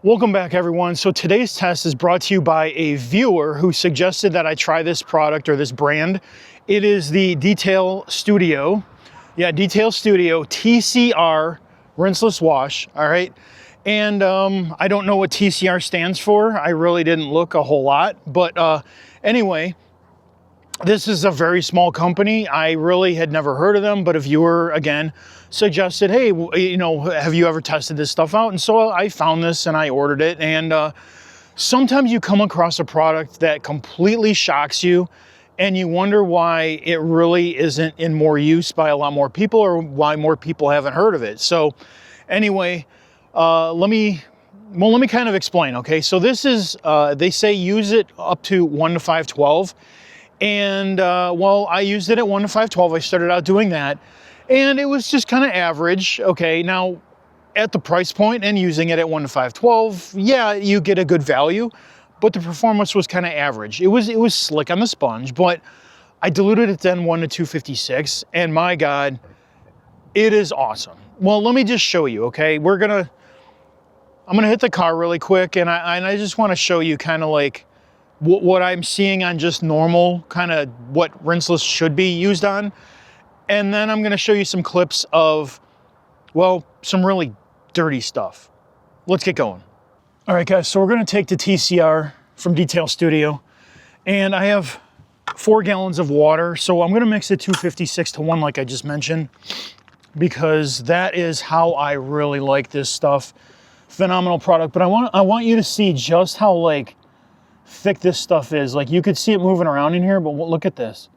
Welcome back, everyone. So today's test is brought to you by a viewer who suggested that I try this product or this brand. It is the Detail Studio. Yeah, Detail Studio TCR Rinseless Wash, all right? And I don't know what TCR stands for. I really didn't look a whole lot. But anyway, this is a very small company. I really had never heard of them, but a viewer, again, suggested, hey, you know, have you ever tested this stuff out? And so I found this and I ordered it. And sometimes you come across a product that completely shocks you and you wonder why it really isn't in more use by a lot more people or why more people haven't heard of it. So anyway, let me kind of explain, okay? So this is, they say use it up to 1 to 512. And well, I used it at 1 to 512. I started out doing that and it was just kind of average. Okay, now at the price point and using it at 1 to 512, yeah, you get a good value, but the performance was kind of average. It was slick on the sponge, but I diluted it then 1 to 256, and my God, it is awesome. Well, let me just show you, okay? I'm gonna hit the car really quick, and I just want to show you kind of like what I'm seeing on just normal, kind of what Rinseless should be used on. And then I'm gonna show you some clips of, well, some really dirty stuff. Let's get going. All right, guys, so we're gonna take the TCR from Detail Studio, and I have 4 gallons of water. So I'm gonna mix it 256 to 1 like I just mentioned, because that is how I really like this stuff. Phenomenal product, but I want you to see just how like thick this stuff is. Like you could see it moving around in here, but look at this.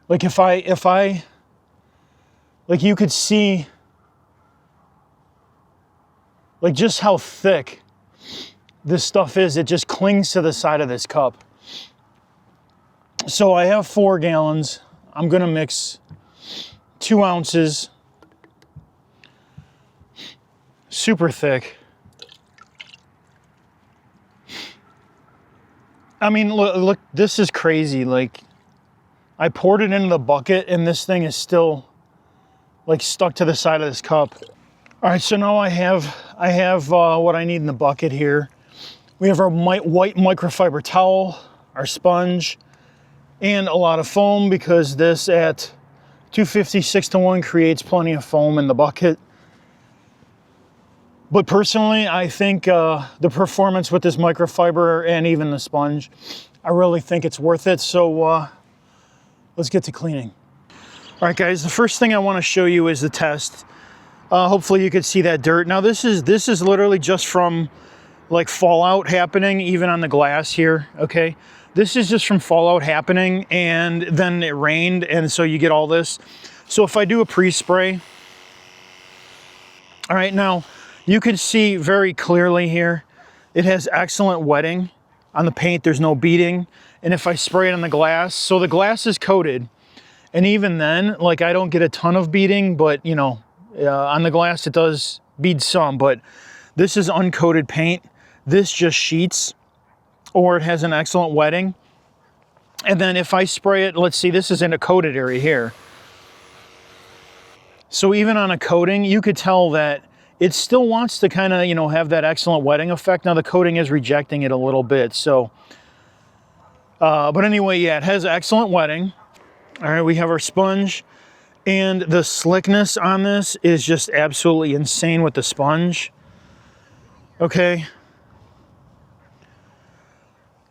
Like if I like you could see like just how thick this stuff is. It just clings to the side of this cup. So I have 4 gallons. I'm gonna mix 2 ounces, super thick. I mean, look, this is crazy. Like, I poured it into the bucket and this thing is still like stuck to the side of this cup. All right, so now I have what I need in the bucket here. We have our white microfiber towel, our sponge, and a lot of foam, because this at 256 to 1 creates plenty of foam in the bucket. But personally, I think the performance with this microfiber and even the sponge, I really think it's worth it. So let's get to cleaning. All right, guys, the first thing I want to show you is the test. Hopefully you could see that dirt. Now this is literally just from like fallout happening, even on the glass here, okay? This is just from fallout happening, and then it rained, and so you get all this. So if I do a pre-spray, all right, now, you can see very clearly here, it has excellent wetting. On the paint, there's no beading. And if I spray it on the glass, so the glass is coated, and even then, like I don't get a ton of beading, but you know, on the glass it does bead some, but this is uncoated paint. This just sheets, or it has an excellent wetting. And then if I spray it, let's see, this is in a coated area here. So even on a coating, you could tell that it still wants to kind of, you know, have that excellent wetting effect. Now the coating is rejecting it a little bit, so. But anyway, yeah, it has excellent wetting. All right, we have our sponge, and the slickness on this is just absolutely insane with the sponge. Okay.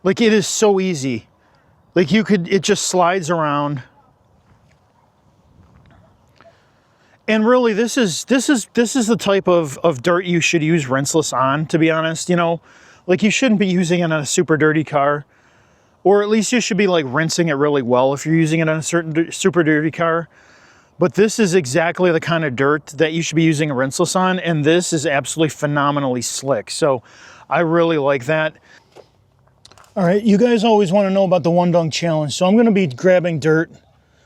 Like it is so easy. Like it just slides around. And really, this is the type of dirt you should use Rinseless on, to be honest. You know, like you shouldn't be using it on a super dirty car, or at least you should be like rinsing it really well if you're using it on a certain super dirty car. But this is exactly the kind of dirt that you should be using a Rinseless on, and this is absolutely phenomenally slick. So I really like that. All right, you guys always want to know about the one dunk challenge, so I'm going to be grabbing dirt.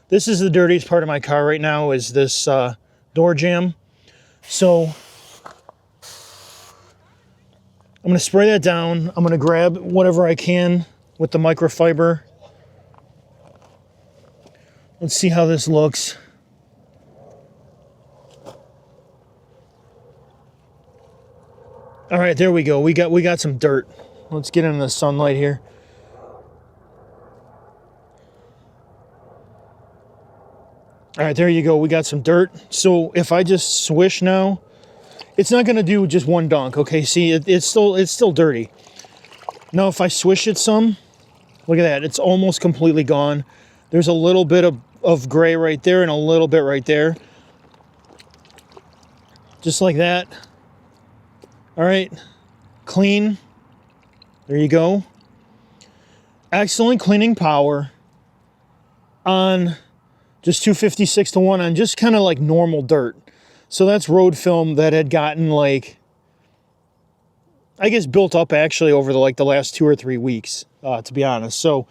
This is the dirtiest part of my car right now, is this door jamb. So I'm going to spray that down. I'm going to grab whatever I can with the microfiber. Let's see how this looks. All right, there we go. We got some dirt. Let's get into the sunlight here. All right, there you go. We got some dirt. So if I just swish now, it's not going to do just one dunk. Okay, see, it's still dirty. Now if I swish it some, look at that. It's almost completely gone. There's a little bit of gray right there and a little bit right there. Just like that. All right, clean. There you go. Excellent cleaning power on just 256-to-1 on just kind of like normal dirt. So that's road film that had gotten like, I guess built up actually over the last 2 or 3 weeks, to be honest. So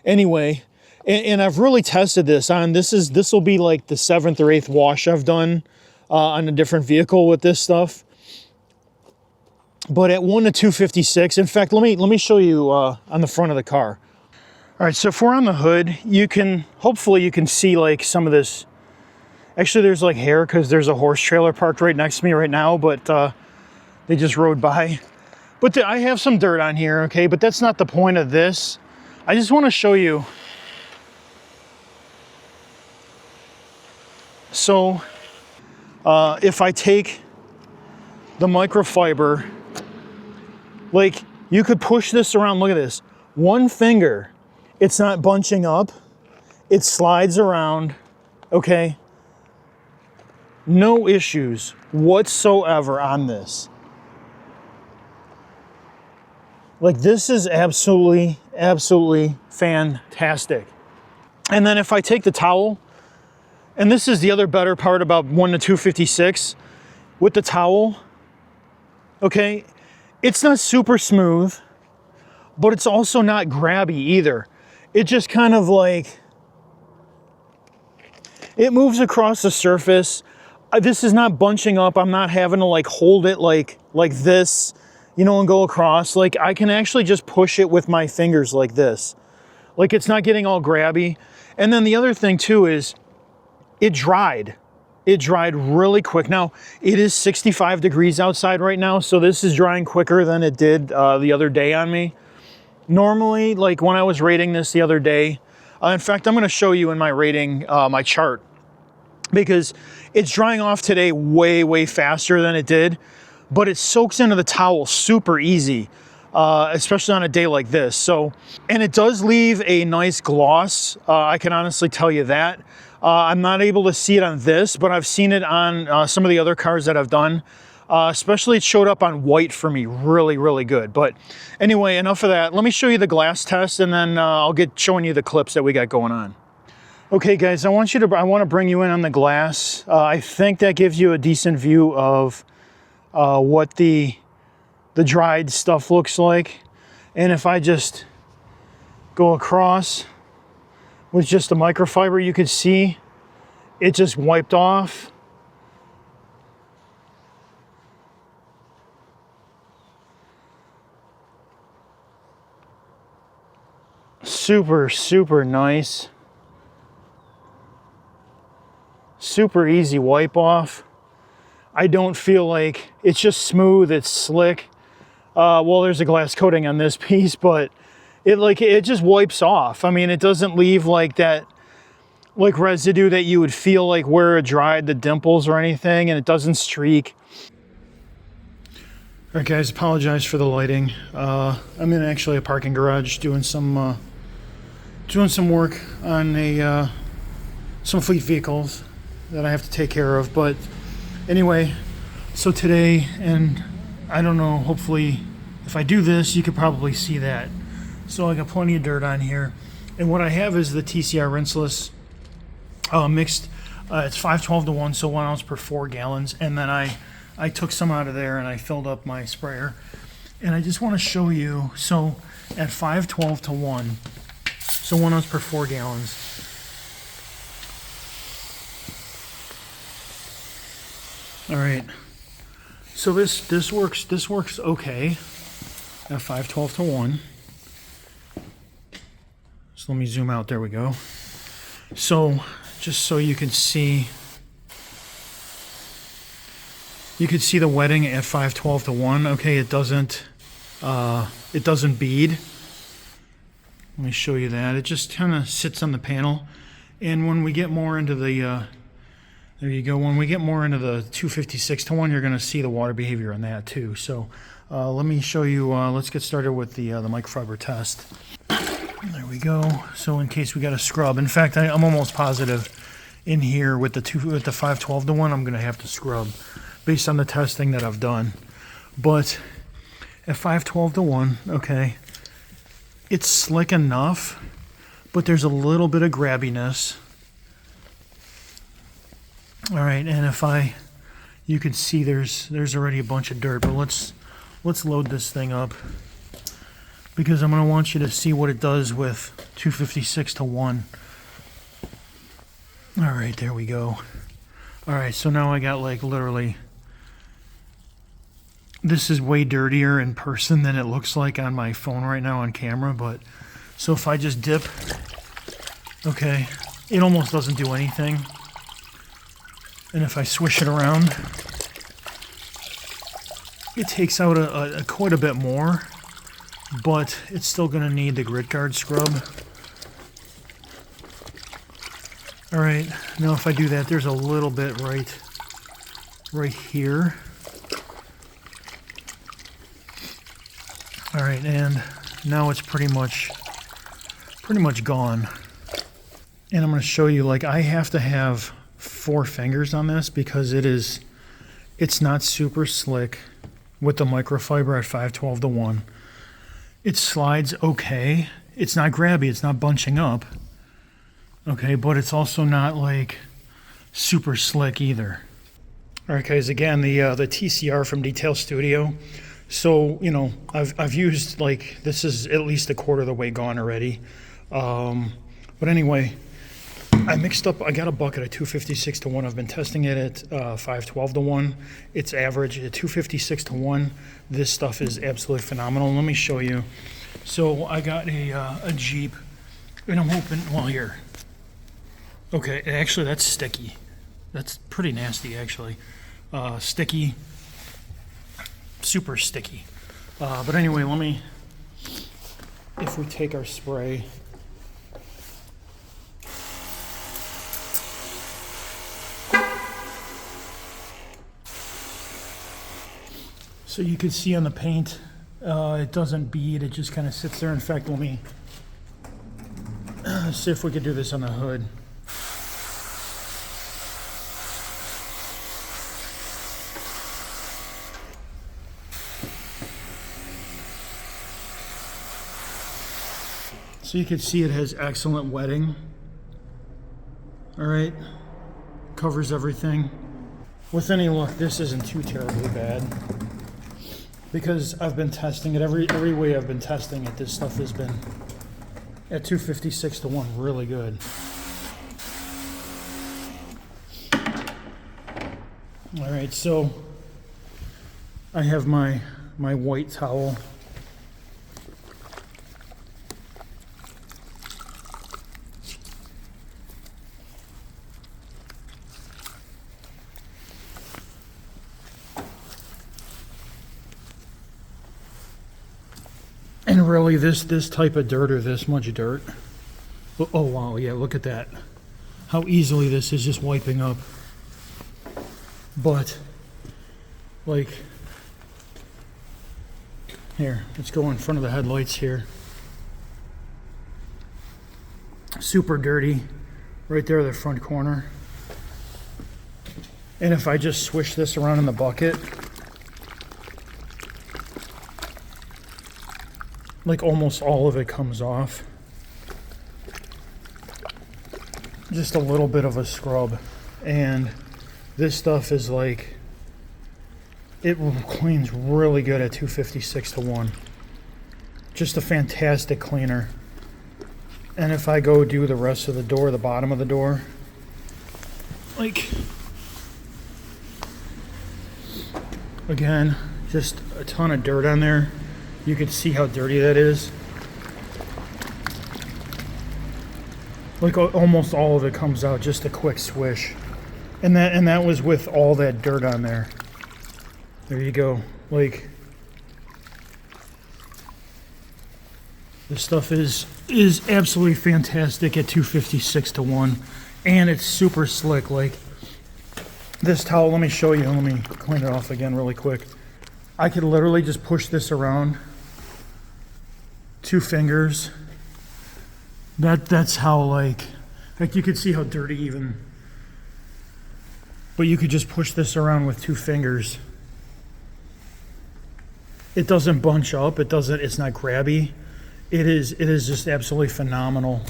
anyway, and I've really tested this on, this will be like the 7th or 8th wash I've done on a different vehicle with this stuff. But at 1 to 256, in fact, let me show you on the front of the car. All right, so if we're on the hood, hopefully you can see like some of this. Actually, there's like hair because there's a horse trailer parked right next to me right now, but they just rode by. But I have some dirt on here, okay? But that's not the point of this. I just want to show you. So if I take the microfiber, like you could push this around, look at this. One finger, it's not bunching up. It slides around, okay? No issues whatsoever on this. Like this is absolutely, absolutely fantastic. And then if I take the towel, and this is the other better part about 1 to 256, with the towel, okay, it's not super smooth, but it's also not grabby either. It just kind of like, it moves across the surface. This is not bunching up. I'm not having to like hold it like this, you know, and go across. Like I can actually just push it with my fingers like this. Like it's not getting all grabby. And then the other thing too is it dried. It dried really quick. Now, it is 65 degrees outside right now, so this is drying quicker than it did the other day on me. Normally, like when I was rating this the other day, in fact, I'm going to show you in my rating, my chart, because it's drying off today way, way faster than it did, but it soaks into the towel super easy, especially on a day like this. So, and it does leave a nice gloss. I can honestly tell you that. I'm not able to see it on this, but I've seen it on some of the other cars that I've done. Especially it showed up on white for me really, really good. But anyway, enough of that. Let me show you the glass test and then I'll get showing you the clips that we got going on. Okay guys, I want to bring you in on the glass. I think that gives you a decent view of what the dried stuff looks like. And if I just go across with just a microfiber, you could see it just wiped off. Super, super nice. Super easy wipe off. I don't feel like it's just smooth, it's slick. Well, there's a glass coating on this piece, but it just wipes off. I mean, it doesn't leave like that like residue that you would feel like where it dried, the dimples or anything, and it doesn't streak. All right guys, apologize for the lighting. I'm in actually a parking garage doing some work on some fleet vehicles that I have to take care of. But anyway, so today, and I don't know, hopefully if I do this, you could probably see that. So I got plenty of dirt on here. And what I have is the TCR Rinseless mixed. It's 512-to-1, so 1 ounce per 4 gallons. And then I took some out of there and I filled up my sprayer. And I just want to show you, so at 512-to-1, so 1 ounce per 4 gallons. All right, so this works okay at 512-to-1. So let me zoom out, there we go. So just so you can see, You could see the wetting at 512 to 1. Okay, it doesn't bead. Let me show you that. It just kind of sits on the panel. And when we get more into the, there you go, when we get more into the 256 to 1, you're going to see the water behavior on that too. So let me show you, let's get started with the microfiber test. There we go. So in case we got to scrub, in fact, I'm almost positive in here with the 512 to 1, I'm going to have to scrub based on the testing that I've done. But at 512 to 1, okay, it's slick enough, but there's a little bit of grabbiness. All right, and you can see there's already a bunch of dirt, but let's load this thing up because I'm going to want you to see what it does with 256 to 1. All right, there we go. All right, so now I got like literally, this is way dirtier in person than it looks like on my phone right now on camera, but so if I just dip, okay, it almost doesn't do anything. And if I swish it around, it takes out quite a bit more, but it's still going to need the grit guard scrub. All right, now if I do that, there's a little bit right here. All right, and now it's pretty much gone. And I'm going to show you, like, I have to have 4 fingers on this because it's not super slick with the microfiber at 512 to 1. It slides okay. It's not grabby, it's not bunching up. Okay, but it's also not like super slick either. All right, guys, again, the TCR from Detail Studio. So, you know, I've used, like, this is at least a quarter of the way gone already. But anyway, I got a bucket at 256 to 1. I've been testing it at 512 to 1. It's average at 256 to 1. This stuff is absolutely phenomenal. Let me show you. So I got a Jeep, and I'm hoping, well, here. Okay, actually that's sticky. That's pretty nasty, actually. Sticky, super sticky. But anyway, if we take our spray, so you can see on the paint, it doesn't bead, it just kind of sits there. In fact, let me see if we could do this on the hood. So you can see it has excellent wetting. All right, covers everything. With any luck, this isn't too terribly bad because I've been testing it every way I've been testing it. This stuff has been at 256 to 1, really good. All right, so I have my white towel. And really, this type of dirt, or this much dirt, oh wow, yeah, look at that. How easily this is just wiping up. But, like, here, let's go in front of the headlights here. Super dirty, right there, the front corner. And if I just swish this around in the bucket, like almost all of it comes off. Just a little bit of a scrub. And this stuff is like, it cleans really good at 256 to 1. Just a fantastic cleaner. And if I go do the rest of the door, the bottom of the door, like, again, just a ton of dirt on there. You can see how dirty that is. Like almost all of it comes out, just a quick swish. And that was with all that dirt on there. There you go. Like, this stuff is absolutely fantastic at 256 to 1, and it's super slick. Like, this towel, let me show you. Let me clean it off again really quick. I could literally just push this around 2 fingers. That's how, like you could see how dirty even, but you could just push this around with 2 fingers. It doesn't bunch up. It's not grabby. It is just absolutely phenomenal.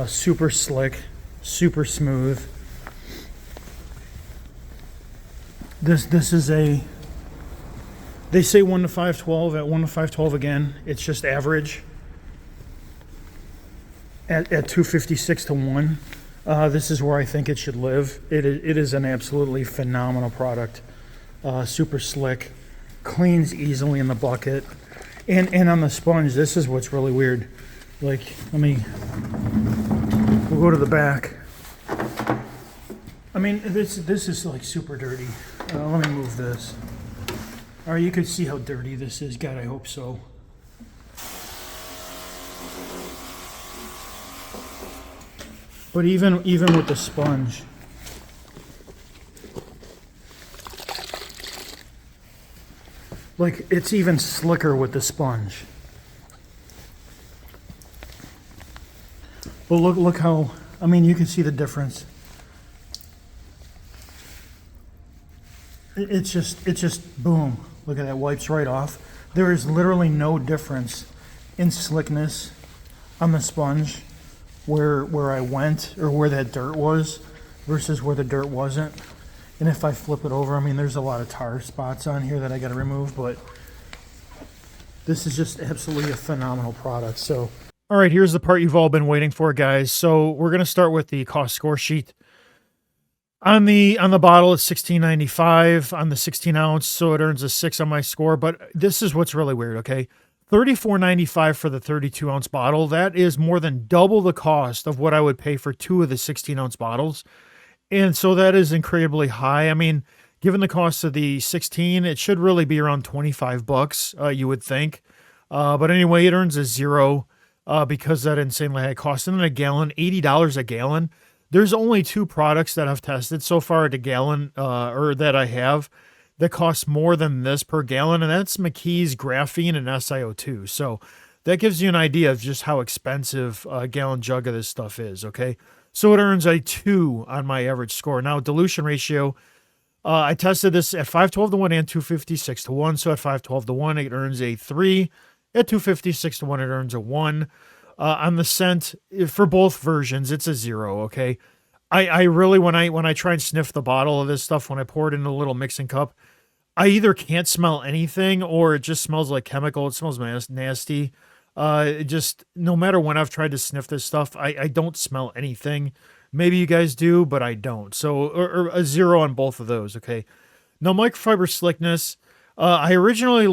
Super slick, super smooth. This is a, they say 1 to 512. At 1 to 512 again, it's just average. At 256 to 1, this is where I think it should live. It is an absolutely phenomenal product. Super slick, cleans easily in the bucket, and on the sponge. This is what's really weird. Like, we'll go to the back. I mean, this is like super dirty. Let me move this. All right, you can see how dirty this is. God, I hope so. But even with the sponge, like, it's even slicker with the sponge. But look how, I mean, you can see the difference. It's just boom. Look at that, wipes right off. There is literally no difference in slickness on the sponge where I went, or where that dirt was, versus where the dirt wasn't. And if I flip it over, I mean, there's a lot of tar spots on here that I got to remove, but this is just absolutely a phenomenal product. So, all right, here's the part you've all been waiting for, guys. So we're going to start with the cost score sheet. On the bottle, it's $16.95 on the 16 ounce, so it earns a 6 on my score. But this is what's really weird, okay? $34.95 for the 32 ounce bottle. That is more than double the cost of what I would pay for 2 of the 16 ounce bottles. And so that is incredibly high. I mean, given the cost of the 16, it should really be around 25 bucks, you would think. But anyway, it earns a 0 because of that insanely high cost. And then a gallon, $80 a gallon. There's only 2 products that I've tested so far at a gallon, or that I have, that costs more than this per gallon, and that's McKee's Graphene and SiO2. So that gives you an idea of just how expensive a gallon jug of this stuff is, okay? So it earns a 2 on my average score. Now, dilution ratio, I tested this at 512 to 1 and 256 to 1. So at 512 to 1, it earns a 3. At 256 to 1, it earns a 1. On the scent, for both versions, it's a 0, okay? I really, when I try and sniff the bottle of this stuff, when I pour it in a little mixing cup, I either can't smell anything, or it just smells like chemical. It smells nasty. It just, no matter when I've tried to sniff this stuff, I don't smell anything. Maybe you guys do, but I don't. So, or a 0 on both of those, okay? Now, microfiber slickness, I originally,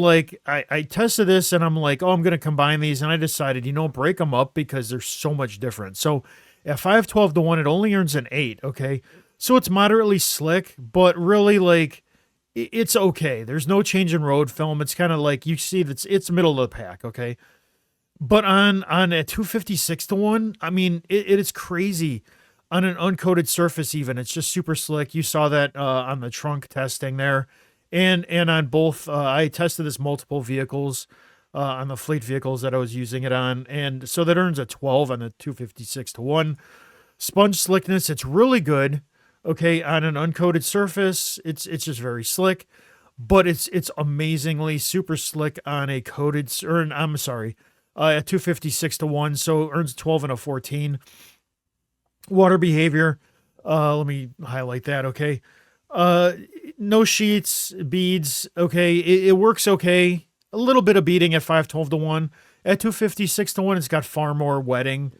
I tested this, and I'm like, oh, I'm going to combine these, and I decided, break them up because they're so much different. So at 512 to 1, it only earns an 8, okay? So it's moderately slick, but really, it's okay. There's no change in road film. It's kind of like, you see, it's middle of the pack, okay? But on a 256 to 1, I mean, it is crazy. On an uncoated surface even, it's just super slick. You saw that on the trunk testing there. And on both, I tested this multiple vehicles, on the fleet vehicles that I was using it on. And so that earns a 12 on the 256 to 1. Sponge slickness, it's really good. Okay, on an uncoated surface, it's just very slick. But it's amazingly super slick on a coated, at 256 to 1. So it earns 12 and a 14. Water behavior, let me highlight that, okay? No sheets, beads, okay, it works okay. A little bit of beading at 512 to 1. At 256 to 1, it's got far more wetting.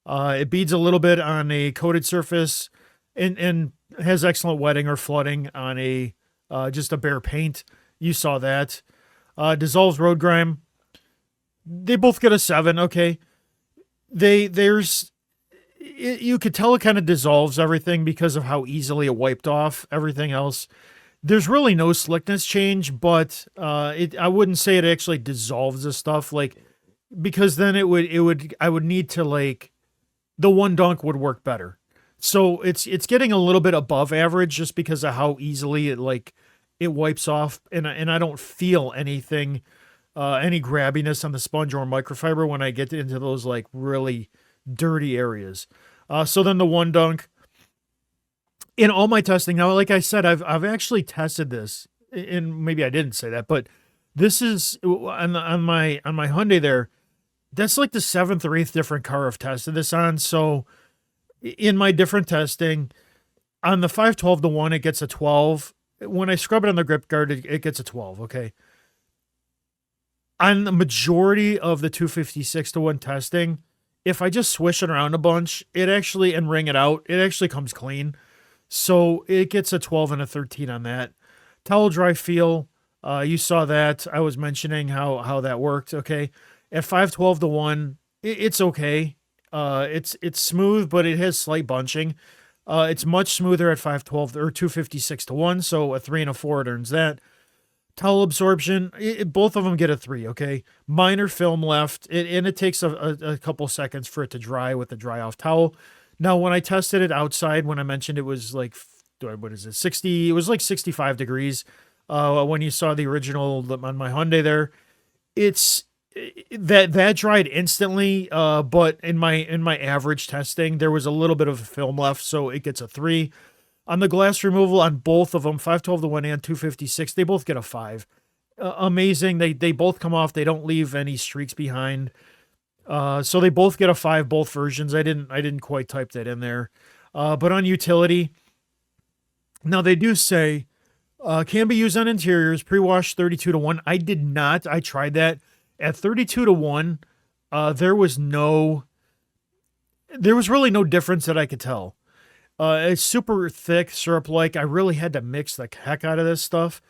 It beads a little bit on a coated surface, and has excellent wetting or flooding on a just a bare paint. You saw that. Dissolves road grime. They both get a 7, okay? You could tell it kind of dissolves everything because of how easily it wiped off everything else. There's really no slickness change, but I wouldn't say it actually dissolves the stuff, like, because then I would need to, like, the one dunk would work better. So it's getting a little bit above average just because of how easily it wipes off, and I don't feel anything, any grabbiness on the sponge or microfiber when I get into those like really dirty areas. So then the one dunk in all my testing now, like I said, I've actually tested this, and maybe I didn't say that, but this is on my Hyundai there. That's like the 7th or 8th different car I've tested this on. So in my different testing, on the 512-1, it gets a 12. When I scrub it on the grip guard, it gets a 12, okay? On the majority of the 256-1 testing, if I just swish it around a bunch, and wring it out, it actually comes clean. So it gets a 12 and a 13 on that. Towel dry feel, you saw that. I was mentioning how that worked, okay? At 512-1, it's okay. It's smooth, but it has slight bunching. It's much smoother at 512 or 256-1, so a 3 and a 4, it earns that. Towel absorption, both of them get a 3, okay? Minor film left, and it takes a couple seconds for it to dry with the dry off towel. Now, when I tested it outside, when I mentioned it was like, what is it, 60, it was like 65 degrees. When you saw the original on my Hyundai there, it's that dried instantly, but in my average testing, there was a little bit of film left, so it gets a 3. On the glass removal on both of them, 512-1 and 256, they both get a 5. Amazing. They both come off. They don't leave any streaks behind. So they both get a 5, both versions. I didn't quite type that in there. But on utility, now they do say can be used on interiors, pre-washed 32-1. I did not. I tried that. At 32-1, there was really no difference that I could tell. It's super thick, syrup-like. I really had to mix the heck out of this stuff.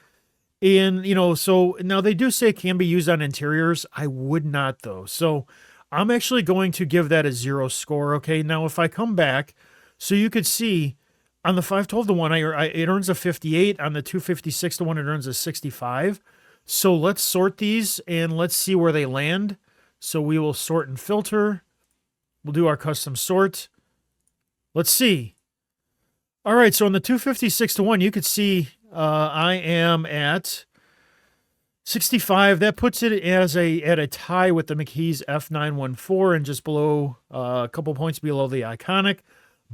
And, so now they do say it can be used on interiors. I would not, though. So I'm actually going to give that a 0 score, okay? Now, if I come back, so you could see on the 512-1, it earns a 58. On the 256-1, it earns a 65. So let's sort these and let's see where they land. So we will sort and filter. We'll do our custom sort. Let's see. All right, so on the 256-1, you could see I am at 65. That puts it at a tie with the McKee's F914 and just below, a couple points below the Iconic,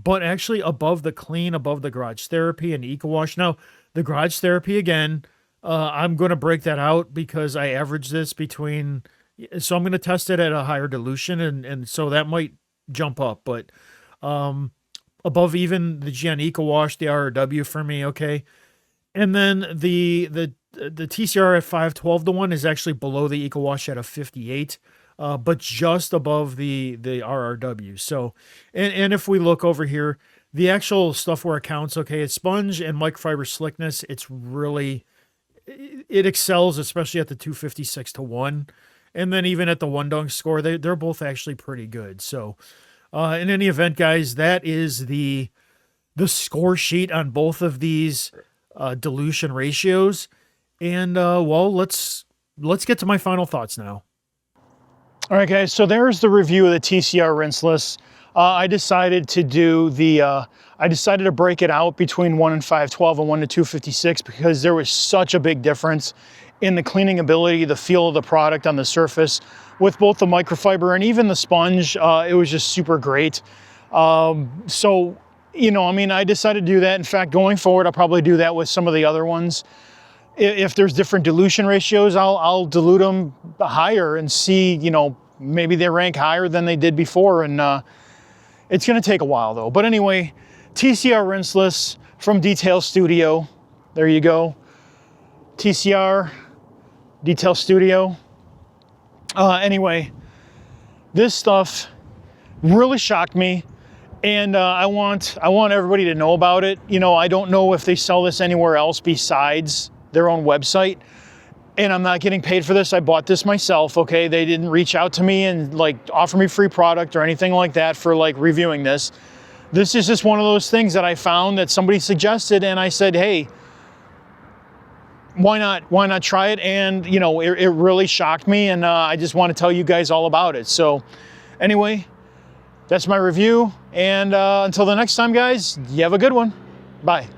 but actually above the Clean, above the Garage Therapy and EcoWash. Now, the Garage Therapy, again, I'm going to break that out because I average this between, so I'm going to test it at a higher dilution, and so that might jump up, but above even the GN EcoWash, the RRW for me, okay? And then the TCR at 512-1 is actually below the EcoWash at a 58, but just above the RRW. So, and if we look over here, the actual stuff where it counts, okay, it's sponge and microfiber slickness. It's really, it excels, especially at the 256-1. And then even at the one dunk score, they're both actually pretty good. So in any event, guys, that is the score sheet on both of these dilution ratios. And well, let's get to my final thoughts now. All right, guys, so there's the review of the TCR Rinseless. I decided to do I decided to break it out between 1 and 512 and 1 to 256 because there was such a big difference in the cleaning ability, the feel of the product on the surface with both the microfiber and even the sponge. It was just super great. So, I decided to do that. In fact, going forward, I'll probably do that with some of the other ones. If there's different dilution ratios, I'll dilute them higher and see, maybe they rank higher than they did before. And it's going to take a while, though. But anyway, TCR Rinseless from Detail Studio. There you go. TCR, Detail Studio. Anyway, this stuff really shocked me. And I want everybody to know about it. I don't know if they sell this anywhere else besides their own website. And I'm not getting paid for this. I bought this myself, okay? They didn't reach out to me and offer me free product or anything like that for reviewing this. This is just one of those things that I found that somebody suggested, and I said, hey, why not try it? And you know, it really shocked me, and I just want to tell you guys all about it. So anyway, that's my review, and until the next time, guys, you have a good one. Bye.